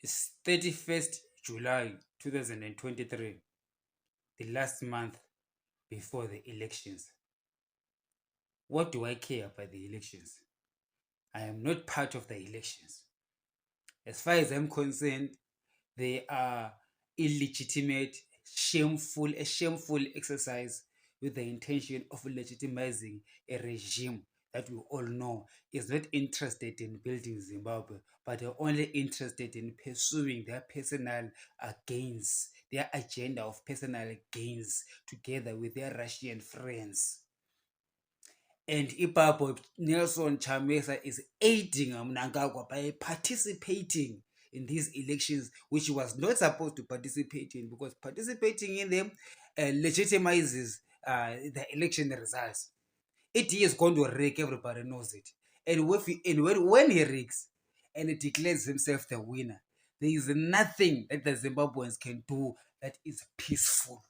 It's 31st July 2023, the last month before the elections. What do I care about the elections? I am not part of the elections. As far as I'm concerned, they are illegitimate, a shameful exercise with the intention of legitimizing a regime that we all know is not interested in building Zimbabwe, but are only interested in pursuing their personal gains, their agenda of personal gains together with their Russian friends. And Ipapo Nelson Chamisa is aiding Mnangagwa by participating in these elections, which he was not supposed to participate in, because participating in them legitimizes the election results. It is going to rig, everybody knows it. And, when he rigs and he declares himself the winner, there is nothing that the Zimbabweans can do that is peaceful.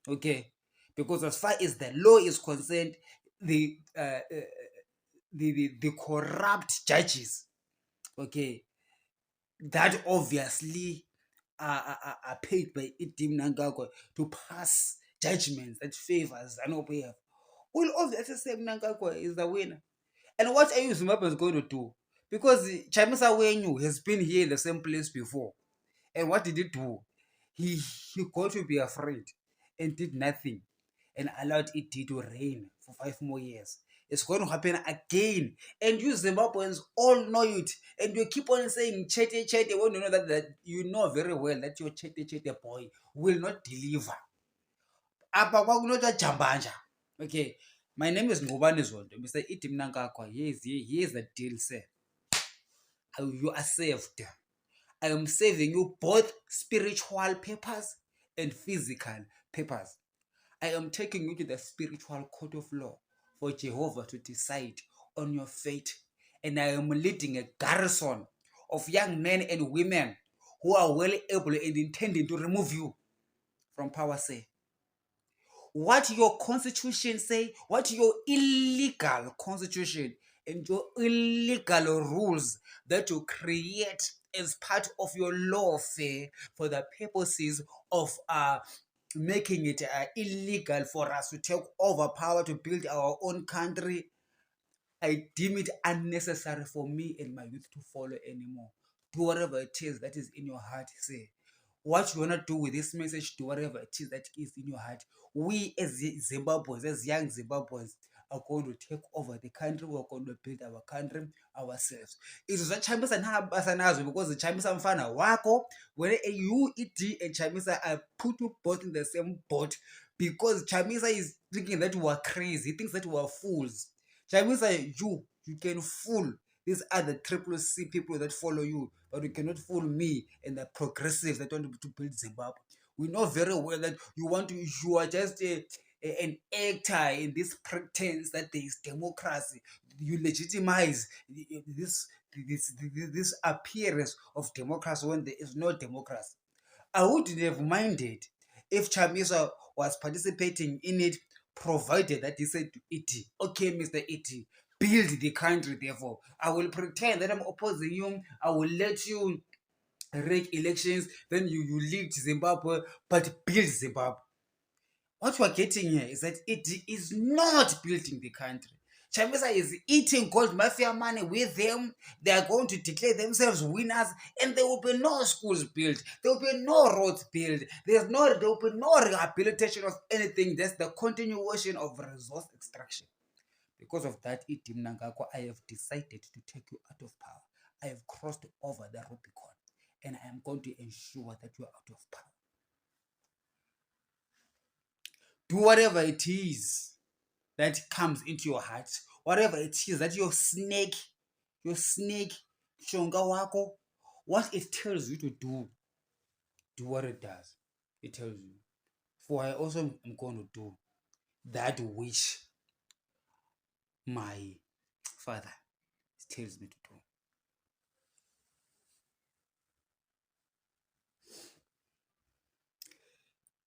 Okay? Because as far as the law is concerned, the the corrupt judges, okay, that obviously are paid by Idim Nangagwa to pass judgments that favors ZANU-PF, will obviously say Mnangagwa is the winner. And what are you Zimbabweans going to do? Because Chamisa Wenyu has been here in the same place before. And what did he do? He got to be afraid and did nothing and allowed it to reign for 5 more years. It's going to happen again. And you Zimbabweans all know it. And you keep on saying chete chete when you know that you know very well that your chete chete boy will not deliver. Okay. My name is Ngubani Zondo. Mr. Itim Nangakwa. Here's the deal, sir. You are saved. I am saving you both spiritual papers and physical papers. I am taking you to the spiritual court of law for Jehovah to decide on your fate. And I am leading a garrison of young men and women who are well able and intending to remove you from power, say. What your constitution say, what your illegal constitution and your illegal rules that you create as part of your lawfare for the purposes of making it illegal for us to take over power to build our own country, I deem it unnecessary for me and my youth to follow anymore. Do whatever it is that is in your heart, say. What you want to do with this message, do whatever it is that is in your heart. We as Zimbabweans, as young Zimbabweans, are going to take over the country. We're going to build our country ourselves. It is a Chamisa Nabasanazo because the Chamisa Mfana Wako, when you, ED, and Chamisa are put you both in the same boat because Chamisa is thinking that you are crazy. He thinks that you are fools. Chamisa, you can fool these are the triple C people that follow you, but you cannot fool me and the progressives that want to build Zimbabwe. We know very well that you are just an actor in this pretense that there is democracy. You legitimize this appearance of democracy when there is no democracy. I wouldn't have minded if Chamisa was participating in it, provided that he said to E.T., okay, Mr. E.T., build the country, therefore. I will pretend that I'm opposing you. I will let you rig elections. Then you lead Zimbabwe, but build Zimbabwe. What we're getting here is that it is not building the country. Chamisa is eating gold mafia money with them. They are going to declare themselves winners, and there will be no schools built. There will be no roads built. There will be no rehabilitation of anything. That's the continuation of resource extraction. Because of that, Itim Nangakwa, I have decided to take you out of power. I have crossed over the Rubicon, and I am going to ensure that you are out of power. Do whatever it is that comes into your heart, whatever it is that your snake, shonga wako, what it tells you to do what it does. It tells you. For I also am going to do that which my father tells me to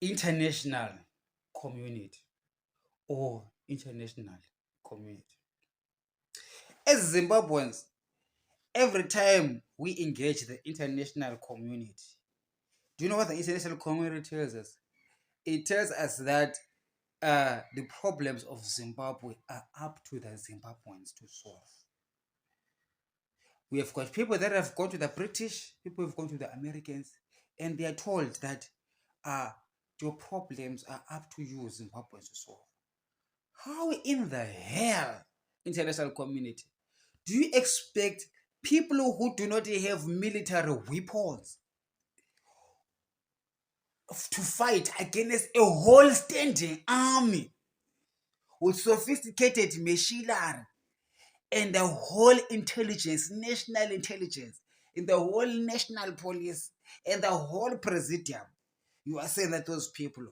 do. International community or international community. As Zimbabweans, Every time we engage the international community, do you know what the international community tells us? It tells us that the problems of Zimbabwe are up to the Zimbabweans to solve. We have got people that have gone to the British, people have gone to the Americans, and they are told that uh, your problems are up to you, Zimbabweans, to solve. How in the hell, international community, do you expect people who do not have military weapons to fight against a whole standing army with sophisticated machinery and the whole intelligence, national intelligence, in the whole national police, and the whole presidium? You are saying that those people,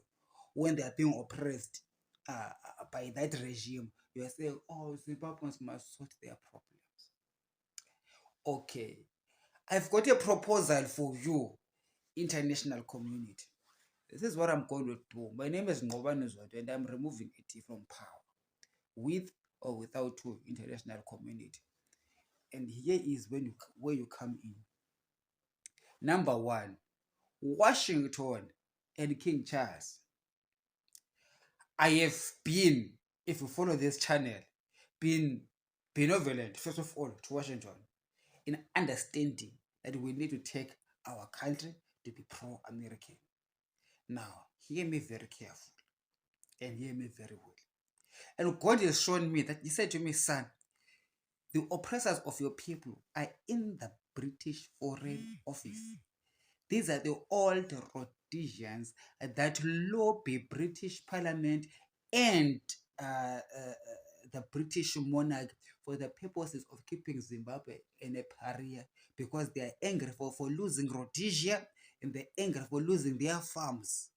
when they are being oppressed by that regime, you are saying, oh, Zimbabweans must sort their problems. Okay, I've got a proposal for you, international community. This is what I'm going to do. My name is Ngobani Zodwa, and I'm removing it from power, with or without you, international community. And here is where you come in. Number one, Washington and King Charles. I have been, if you follow this channel, been benevolent, first of all, to Washington in understanding that we need to take our country to be pro-American. Now, hear me very carefully and hear me very well. And God has shown me that He said to me, son, the oppressors of your people are in the British Foreign Office. These are the old Rhodesians that lobby British Parliament and the British monarch for the purposes of keeping Zimbabwe in a pariah, because they are angry for losing Rhodesia, and they're angry for losing their farms.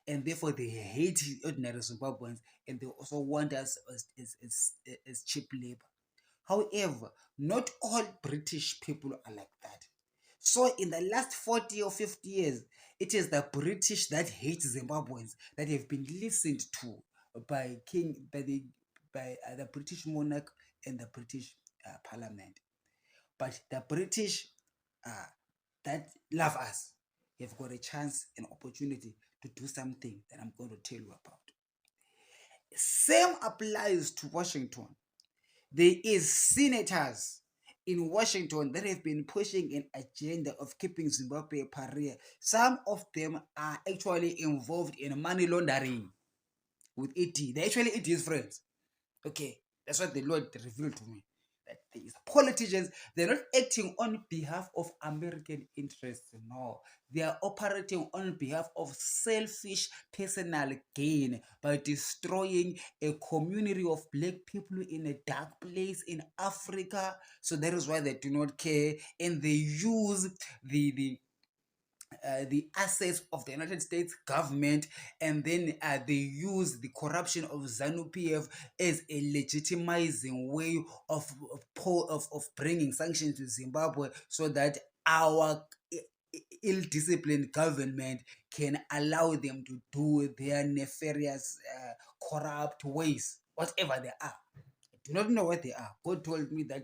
And therefore they hate ordinary Zimbabweans, and they also want us as cheap labor. However, not all British people are like that. So in the last 40 or 50 years, it is the British that hate Zimbabweans that have been listened to by the British monarch and the British parliament. But the British uh, that love us have got a chance and opportunity to do something that I'm going to tell you about. Same applies to Washington. There is senators in Washington that have been pushing an agenda of keeping Zimbabwe a pariah. Some of them are actually involved in money laundering with ET. They actually ET is friends. Okay, that's what the Lord revealed to me. That these politicians, they're not acting on behalf of American interests. No, they are operating on behalf of selfish personal gain by destroying a community of black people in a dark place in Africa. So that is why they do not care, and they use the assets of the United States government, and then they use the corruption of ZANU-PF as a legitimizing way of bringing sanctions to Zimbabwe, so that our ill-disciplined government can allow them to do their nefarious, corrupt ways, whatever they are. I do not know what they are. God told me that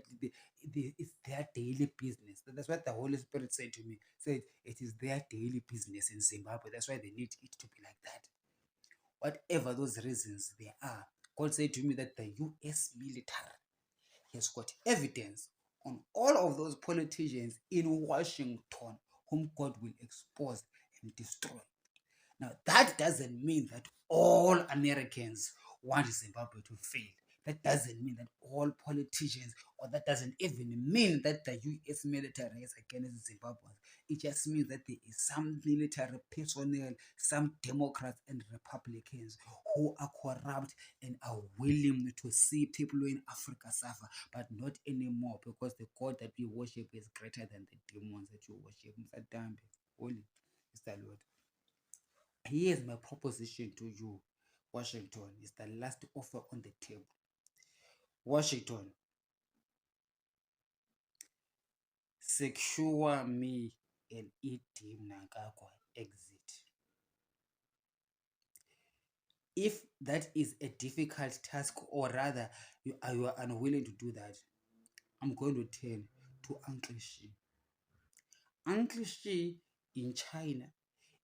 it's their daily business. That's what the Holy Spirit said to me. Said it is their daily business in Zimbabwe. That's why they need it to be like that. Whatever those reasons they are, God said to me that the US military has got evidence on all of those politicians in Washington whom God will expose and destroy. Now, that doesn't mean that all Americans want Zimbabwe to fail. That doesn't mean that all politicians, or that doesn't even mean that the US military is against Zimbabwe. It just means that there is some military personnel, some Democrats and Republicans who are corrupt and are willing to see people in Africa suffer, but not anymore, because the God that we worship is greater than the demons that you worship. Mr. Dambi, holy is the Lord. Here's my proposition to you, Washington. Is the last offer on the table. Washington, secure me an ED Mnangagwa exit. If that is a difficult task, or rather you are unwilling to do that, I'm going to turn to Uncle Xi. Uncle Xi in China,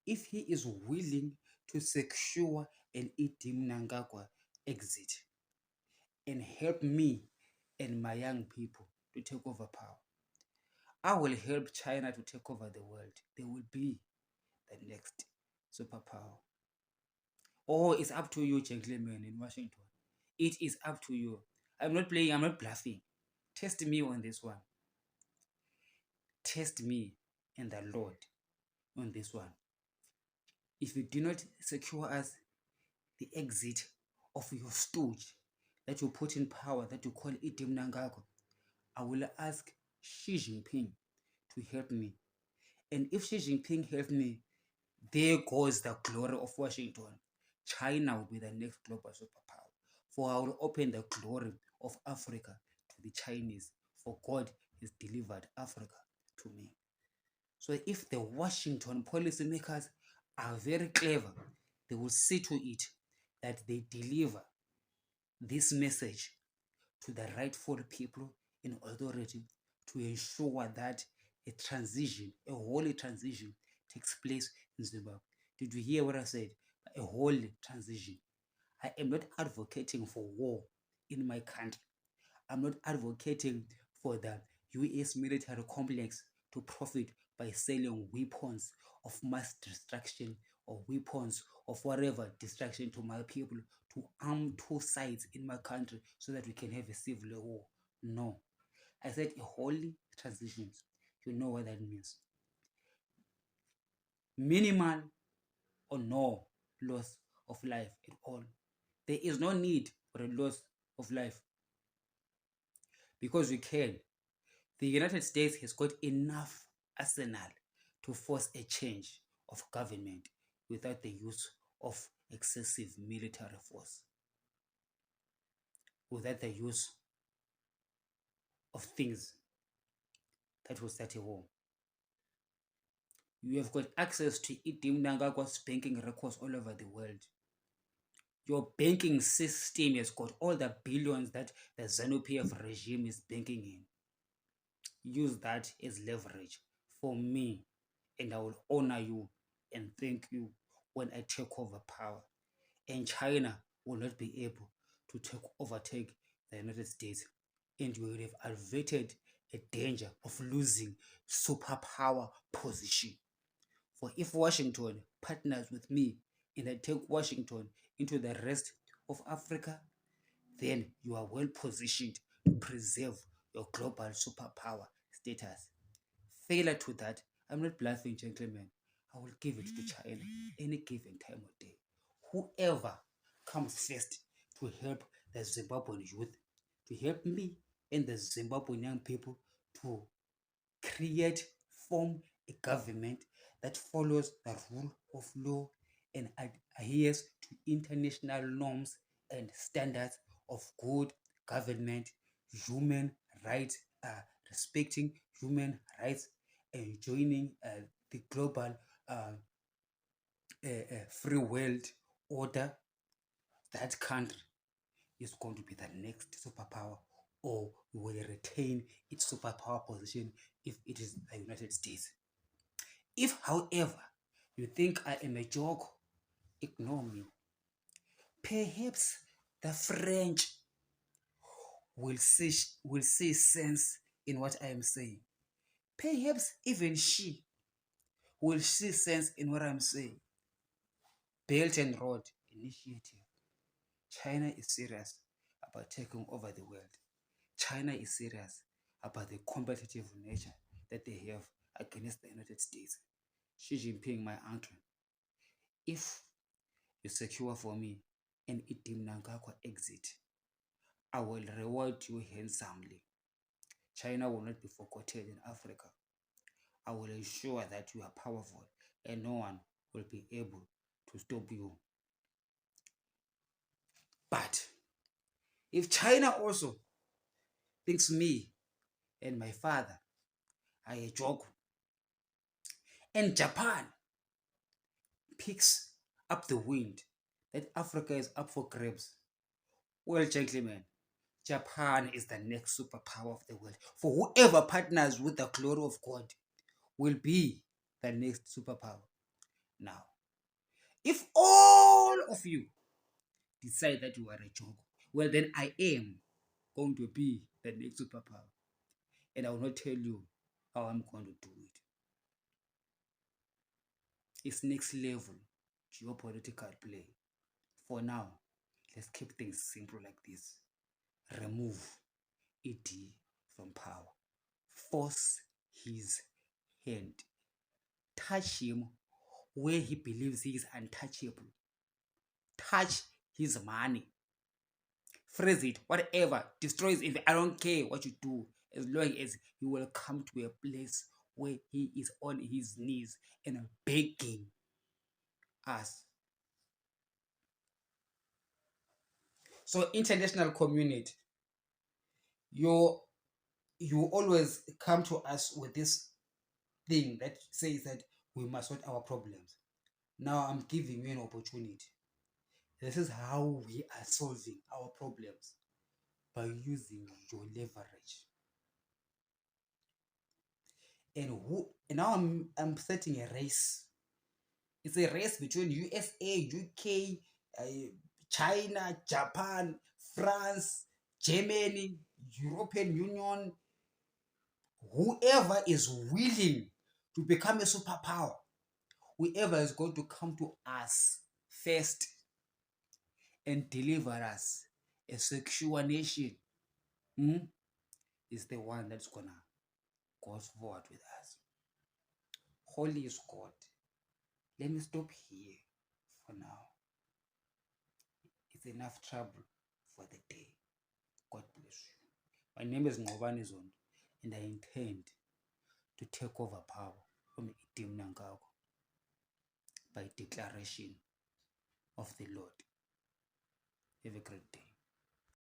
if he is willing to secure an Idim Nangagwa exit and help me and my young people to take over power, I will help China to take over the world. They will be the next superpower. Or it's up to you, gentlemen in Washington. It is up to you. I'm not playing, I'm not bluffing. Test me on this one. Test me and the Lord on this one. If you do not secure us the exit of your stooge that you put in power, that you call Idim Nangako, I will ask Xi Jinping to help me. And if Xi Jinping helps me, there goes the glory of Washington. China will be the next global superpower. For I will open the glory of Africa to the Chinese. For God has delivered Africa to me. So if the Washington policymakers are very clever, they will see to it that they deliver this message to the rightful people in authority to ensure that a transition, a holy transition, takes place in Zimbabwe. Did you hear what I said? A holy transition. I am not advocating for war in my country. I'm not advocating for the US military complex to profit by selling weapons of mass destruction or weapons of whatever destruction to my people to arm two sides in my country so that we can have a civil war. No. I said a holy transition. You know what that means. Minimal or no loss of life at all. There is no need for a loss of life because we can. The United States has got enough arsenal to force a change of government without the use of excessive military force, without the use of things that will start a war. You have got access to Idim Nangagwa's banking records all over the world. Your banking system has got all the billions that the ZANU-PF regime is banking in. Use that as leverage for me, and I will honor you and thank you when I take over power. And China will not be able to overtake the United States, and you will have averted a danger of losing superpower position. For if Washington partners with me and I take Washington into the rest of Africa, then you are well positioned to preserve your global superpower status. Failure to that, I'm not bluffing, gentlemen. I will give it to China any given time of day. Whoever comes first to help the Zimbabwean youth, to help me and the Zimbabwean young people to create, form a government that follows the rule of law and adheres to international norms and standards of good government, human rights, respecting human rights, and joining the global free world order. That country is going to be the next superpower, or will retain its superpower position if it is the United States. If, however, you think I am a joke, ignore me. Perhaps the French will see sense in what I am saying. Perhaps even she will see sense in what I'm saying. Belt and Road Initiative. China is serious about taking over the world. China is serious about the competitive nature that they have against the United States. Xi Jinping, my uncle, if you secure for me an Idim Nangakwa exit, I will reward you handsomely. China will not be forgotten in Africa. I will ensure that you are powerful and no one will be able to stop you. But if China also thinks me and my father are a joke, and Japan picks up the wind that Africa is up for grabs, well, gentlemen, Japan is the next superpower of the world. For whoever partners with the glory of God will be the next superpower. Now, if all of you decide that you are a joke, well, then I am going to be the next superpower. And I will not tell you how I'm going to do it. It's next level geopolitical play. For now, let's keep things simple like this. Remove ED from power. Force his hand. Touch him where he believes he is untouchable. Touch his money. Freeze it, whatever. Destroy it. I don't care what you do, as long as he will come to a place where he is on his knees and begging us. So, international community, you always come to us with this thing that says that we must sort our problems. Now I'm giving you an opportunity. This is how we are solving our problems, by using your leverage. And now I'm setting a race. It's a race between USA, UK, China, Japan, France, Germany, European Union. Whoever is willing to become a superpower, whoever is going to come to us first and deliver us a secure nation, is the one that's gonna go forward with us. Holy is God. Let me stop here for now. It's enough trouble for the day. God bless you. My name is Ngobani Zondo, and I intend to take over power from Itim Nangako by declaration of the Lord. Have a great day.